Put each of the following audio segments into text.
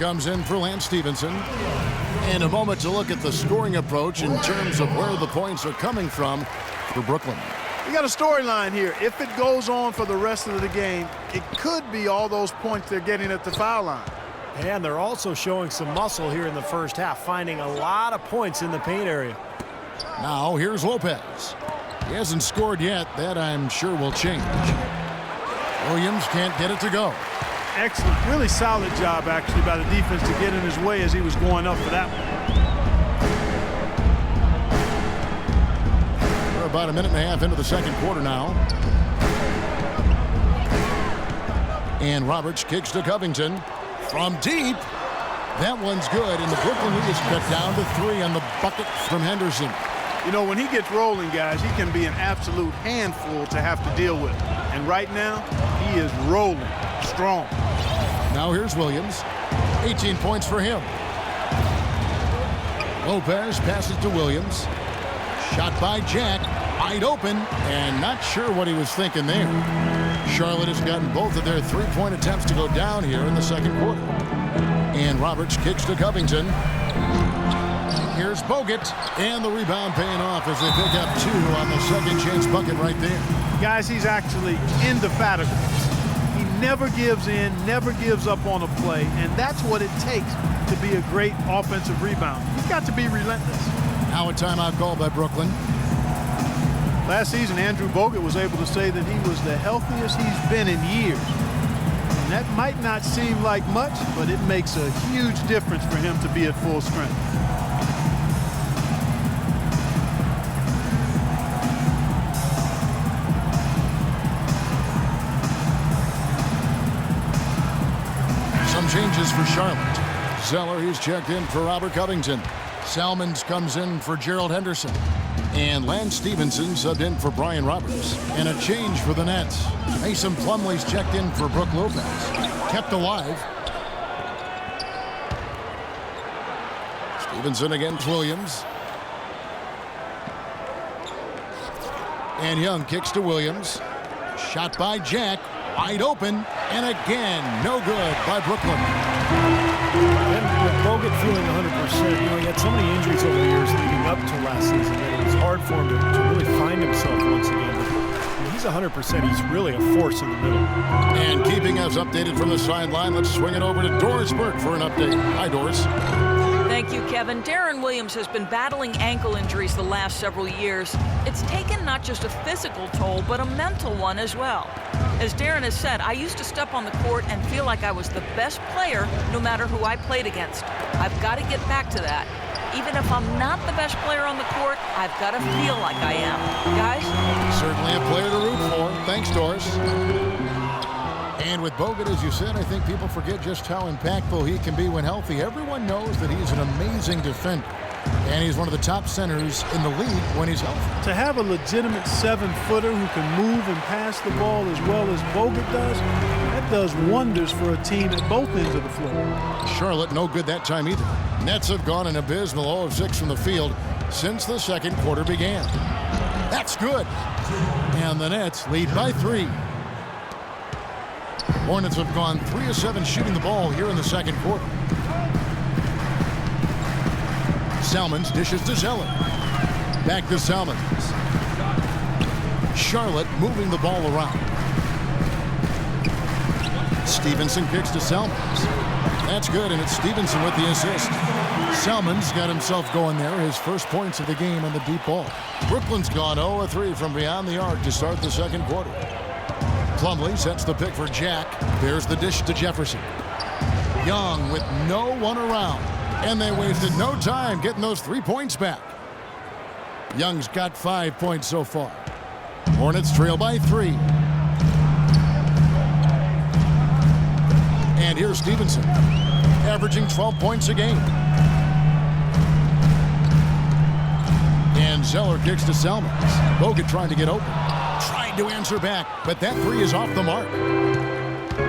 comes in for Lance Stevenson. And a moment to look at the scoring approach in terms of where the points are coming from for Brooklyn. You got a storyline here. If it goes on for the rest of the game, it could be all those points they're getting at the foul line. And they're also showing some muscle here in the first half, finding a lot of points in the paint area. Now here's Lopez. He hasn't scored yet. That I'm sure will change. Williams can't get it to go. Excellent. Really solid job, actually, by the defense to get in his way as he was going up for that one. We're about a minute and a half into the second quarter now. And Roberts kicks to Covington from deep. That one's good, and the Brooklyn lead is cut down to 3 on the bucket from Henderson. You know, when he gets rolling, guys, he can be an absolute handful to have to deal with. And right now, he is rolling strong. Now here's Williams. 18 points for him. Lopez passes to Williams. Shot by Jack. Wide open, and not sure what he was thinking there. Charlotte has gotten both of their three-point attempts to go down here in the second quarter. And Roberts kicks to Covington. Here's Bogut, and the rebound paying off as they pick up 2 on the second chance bucket right there. Guys, he's actually indefatigable. He never gives in, never gives up on a play, and that's what it takes to be a great offensive rebounder. He's got to be relentless. Now a timeout called by Brooklyn. Last season, Andrew Bogut was able to say that he was the healthiest he's been in years. And that might not seem like much, but it makes a huge difference for him to be at full strength. Some changes for Charlotte. Zeller, he's checked in for Robert Covington. Salmons comes in for Gerald Henderson. And Lance Stevenson subbed in for Brian Roberts. And a change for the Nets. Mason Plumlee's checked in for Brook Lopez. Kept alive. Stevenson against Williams. And Young kicks to Williams. Shot by Jack. Wide open. And again, no good by Brooklyn. And with Bogut feeling 100%, he had so many injuries over the years leading up to last season that it was hard for him to really find himself once again. When he's 100%, he's really a force in the middle. And keeping us updated from the sideline, let's swing it over to Doris Burke for an update. Hi, Doris. Thank you, Kevin. Darren Williams has been battling ankle injuries the last several years. It's taken not just a physical toll, but a mental one as well. As Darren has said, I used to step on the court and feel like I was the best player no matter who I played against. I've got to get back to that. Even if I'm not the best player on the court, I've got to feel like I am. Guys? Certainly a player to root for. Thanks, Doris. And with Bogut, as you said, I think people forget just how impactful he can be when healthy. Everyone knows that he's an amazing defender. And he's one of the top centers in the league when he's healthy. To have a legitimate 7-footer who can move and pass the ball as well as Bogut does, that does wonders for a team at both ends of the floor. Charlotte no good that time either. Nets have gone an abysmal 0 of 6 from the field since the second quarter began. That's good. And the Nets lead by 3. Hornets have gone 3 of 7 shooting the ball here in the second quarter. Salmons dishes to Zeller. Back to Salmons. Charlotte moving the ball around. Stevenson kicks to Salmons. That's good, and it's Stevenson with the assist. Salmons got himself going there, his first points of the game on the deep ball. Brooklyn's gone 0 of 3 from beyond the arc to start the second quarter. Plumlee sets the pick for Jack. There's the dish to Jefferson. Young with no one around. And they wasted no time getting those 3 points back. Young's got 5 points so far. Hornets trail by 3. And here's Stevenson, averaging 12 points a game. And Zeller kicks to Salmons. Bogut trying to get open. Tried to answer back, but that 3 is off the mark.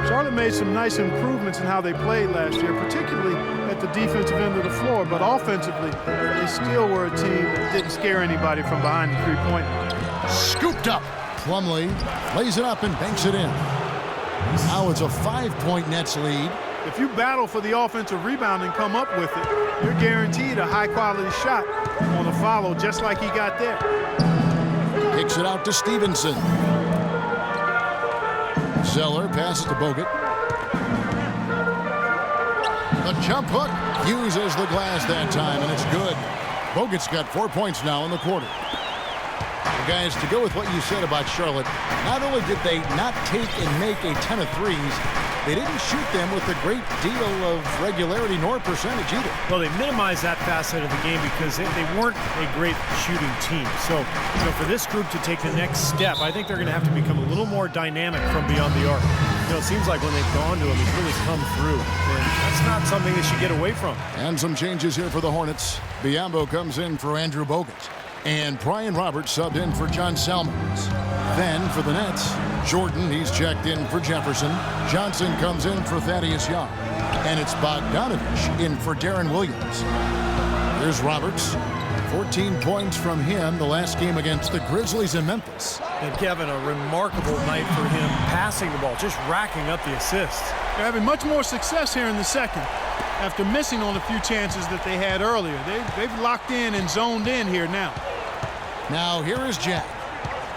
Charlotte made some nice improvements in how they played last year, particularly at the defensive end of the floor, but offensively, they still were a team that didn't scare anybody from behind the three-point line. Scooped up. Plumlee lays it up and banks it in. Now it's a 5-point Nets lead. If you battle for the offensive rebound and come up with it, you're guaranteed a high-quality shot on a follow just like he got there. Kicks it out to Stevenson. Zeller passes to Bogut. The jump hook uses the glass that time, and it's good. Bogut's got 4 points now in the quarter. Guys, to go with what you said about Charlotte, not only did they not take and make a ton of threes, they didn't shoot them with a great deal of regularity nor percentage either. Well, they minimized that facet of the game because they weren't a great shooting team. So, for this group to take the next step, I think they're going to have to become a little more dynamic from beyond the arc. It seems like when they've gone to him, he's really come through. And that's not something they should get away from. And some changes here for the Hornets. Biyombo comes in for Andrew Bogut. And Brian Roberts subbed in for John Salmons. Then for the Nets, Jordan, he's checked in for Jefferson. Johnson comes in for Thaddeus Young. And it's Bogdanovich in for Darren Williams. Here's Roberts. 14 points from him the last game against the Grizzlies in Memphis. And Kevin, a remarkable night for him passing the ball, just racking up the assists. They're having much more success here in the second after missing on a few chances that they had earlier. They've locked in and zoned in here now. Now here is Jack.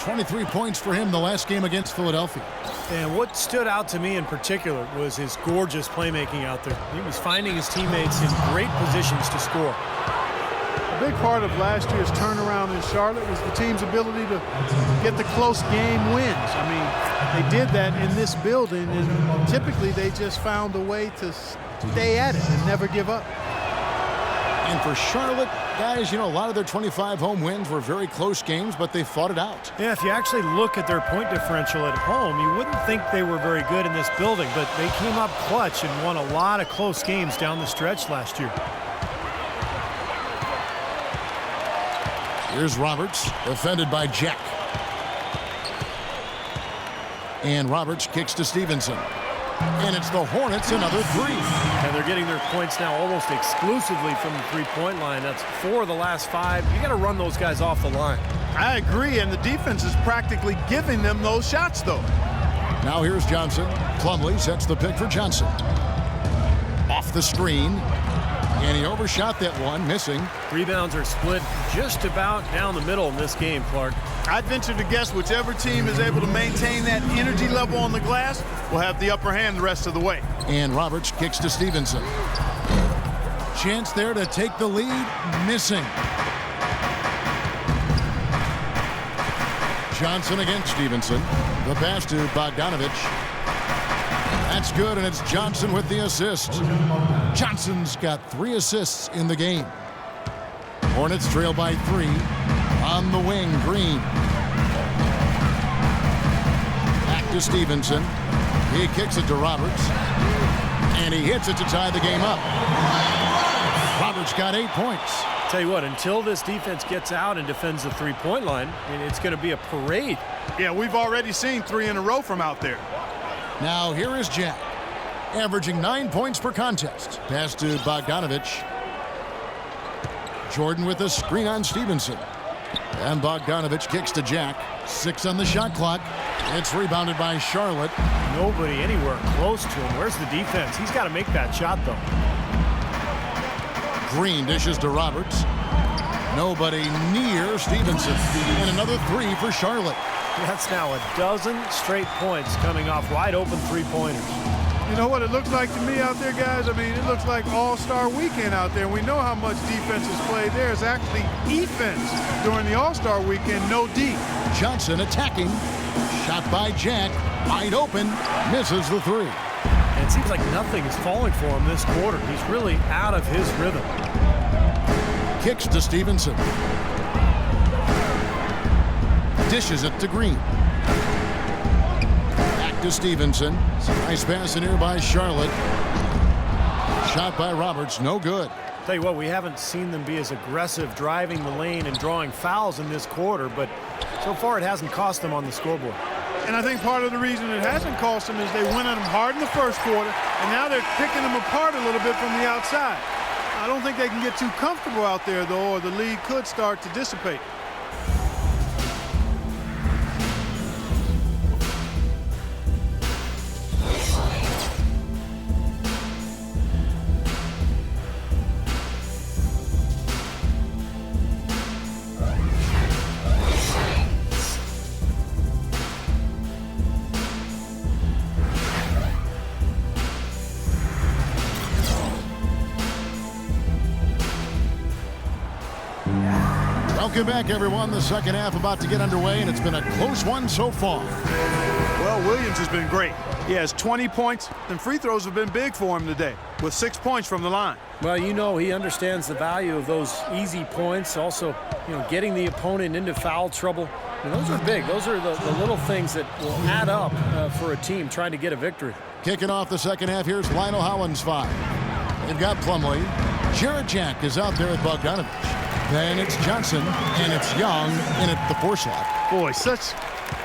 23 points for him the last game against Philadelphia. And what stood out to me in particular was his gorgeous playmaking out there. He was finding his teammates in great positions to score. A big part of last year's turnaround in Charlotte was the team's ability to get the close game wins. I mean, they did that in this building, and typically they just found a way to stay at it and never give up. And for Charlotte, guys, a lot of their 25 home wins were very close games, but they fought it out. Yeah, if you actually look at their point differential at home, you wouldn't think they were very good in this building, but they came up clutch and won a lot of close games down the stretch last year. Here's Roberts, defended by Jack. And Roberts kicks to Stevenson. And it's the Hornets, another three. And they're getting their points now almost exclusively from the three-point line. That's 4 of the last 5. You got to run those guys off the line. I agree, and the defense is practically giving them those shots, though. Now here's Johnson. Plumlee sets the pick for Johnson. Off the screen. And he overshot that one, missing. Rebounds are split just about down the middle in this game, Clark. I'd venture to guess whichever team is able to maintain that energy level on the glass will have the upper hand the rest of the way. And Roberts kicks to Stevenson. Chance there to take the lead, missing. Johnson against Stevenson. The pass to Bogdanovich. That's good, and it's Johnson with the assist. Johnson's got 3 assists in the game. Hornets trail by 3. On the wing, Green. Back to Stevenson. He kicks it to Roberts. And he hits it to tie the game up. Roberts got 8 points. Tell you what, until this defense gets out and defends the three-point line, it's going to be a parade. Yeah, we've already seen 3 in a row from out there. Now here is Jack, averaging 9 points per contest. Pass to Bogdanovich. Jordan with a screen on Stevenson. And Bogdanovich kicks to Jack. 6 on the shot clock. It's rebounded by Charlotte. Nobody anywhere close to him. Where's the defense? He's got to make that shot, though. Green dishes to Roberts. Nobody near Stevenson. And another 3 for Charlotte. That's now a dozen straight points coming off wide open three-pointers. You know what it looks like to me out there, guys? I mean, it looks like All-Star Weekend out there. We know how much defense is played there. It's actually defense during the All-Star Weekend, no D. Johnson attacking. Shot by Jack. Wide open. Misses the 3. And it seems like nothing is falling for him this quarter. He's really out of his rhythm. Kicks to Stevenson. Dishes it to Green. Back to Stevenson. Nice pass in here by Charlotte. Shot by Roberts, no good. Tell you what, we haven't seen them be as aggressive driving the lane and drawing fouls in this quarter, but so far it hasn't cost them on the scoreboard. And I think part of the reason it hasn't cost them is they went at them hard in the first quarter, and now they're picking them apart a little bit from the outside. I don't think they can get too comfortable out there, though, or the lead could start to dissipate. Welcome back, everyone. The second half about to get underway, and it's been a close one so far. Well, Williams has been great. He has 20 points, and free throws have been big for him today, with 6 points from the line. Well, you know, he understands the value of those easy points. Also, getting the opponent into foul trouble. And those are big. Those are the little things that will add up for a team trying to get a victory. Kicking off the second half, here's Lionel Hollins' 5. They've got Plumlee. Jarrett Jack is out there with Bogdanovich. Then it's Johnson, and it's Young in at the 4 slot. Boy, such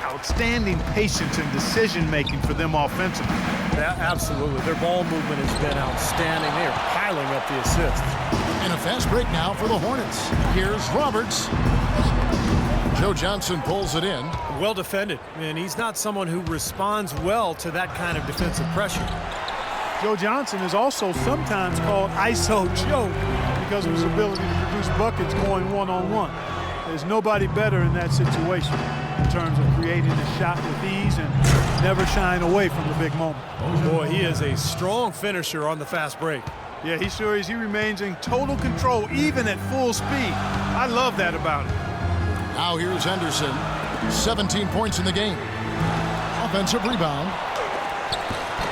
outstanding patience and decision-making for them offensively. Yeah, absolutely. Their ball movement has been outstanding. They are piling up the assists. And a fast break now for the Hornets. Here's Roberts. Joe Johnson pulls it in. Well defended, and he's not someone who responds well to that kind of defensive pressure. Joe Johnson is also sometimes called ISO Joe because of his ability to produce buckets going one-on-one. There's nobody better in that situation in terms of creating a shot with ease and never shying away from the big moment. Oh boy, he is a strong finisher on the fast break. Yeah, he sure is. He remains in total control even at full speed. I love that about him. Now here's Henderson. 17 points in the game. Offensive rebound.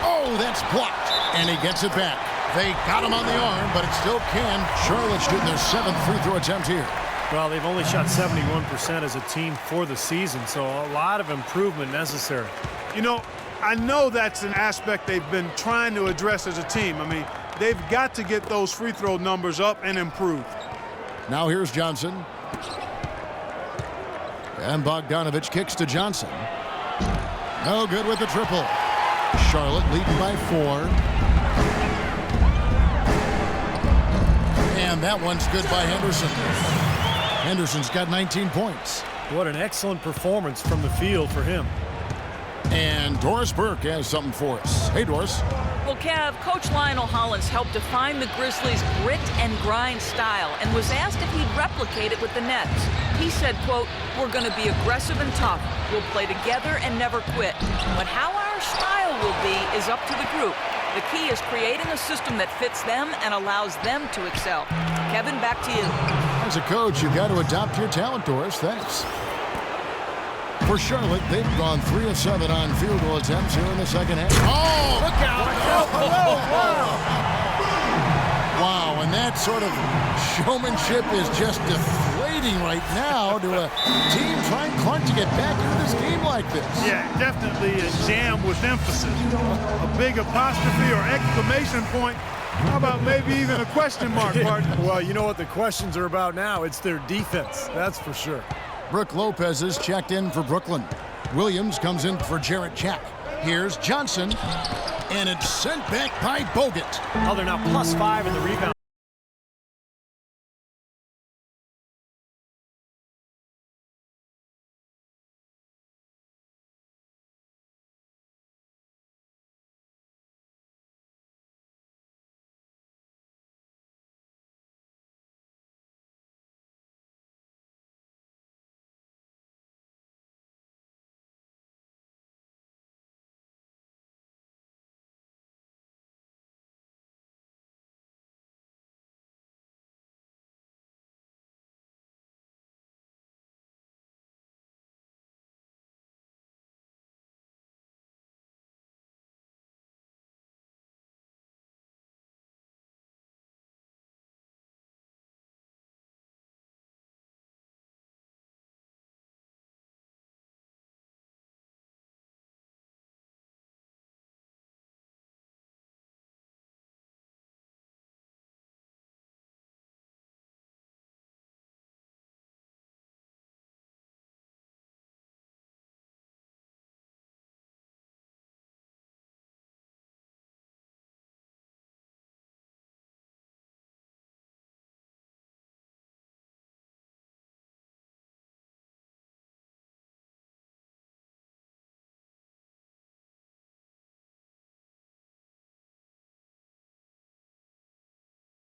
Oh, that's blocked. And he gets it back. They got him on the arm, but it still can. Charlotte shooting their 7th free throw attempt here. Well, they've only shot 71% as a team for the season, so a lot of improvement necessary. I know that's an aspect they've been trying to address as a team. I mean, they've got to get those free throw numbers up and improve. Now here's Johnson. And Bogdanovich kicks to Johnson. No good with the triple. Charlotte leading by 4. And that one's good by Henderson. Henderson's got 19 points. What an excellent performance from the field for him. And Doris Burke has something for us. Hey, Doris. Well, Kev, Coach Lionel Hollins helped define the Grizzlies' grit and grind style and was asked if he'd replicate it with the Nets. He said, quote, "We're going to be aggressive and tough. We'll play together and never quit. But how our style will be is up to the group. The key is creating a system that fits them and allows them to excel." Kevin, back to you. As a coach, you've got to adopt your talent, Doris. Thanks. For Charlotte, they've gone 3 of 7 on field goal attempts here in the second half. Oh, look out! Wow, and that sort of showmanship is just deflating right now to a team trying to get back into this game like this. Yeah, definitely a jam with emphasis. A big apostrophe or exclamation point. How about maybe even a question mark, partner? Well, you know what the questions are about now. It's their defense, that's for sure. Brooke Lopez is checked in for Brooklyn. Williams comes in for Jarrett Jack. Here's Johnson, and it's sent back by Bogut. Oh, they're now +5 in the rebound.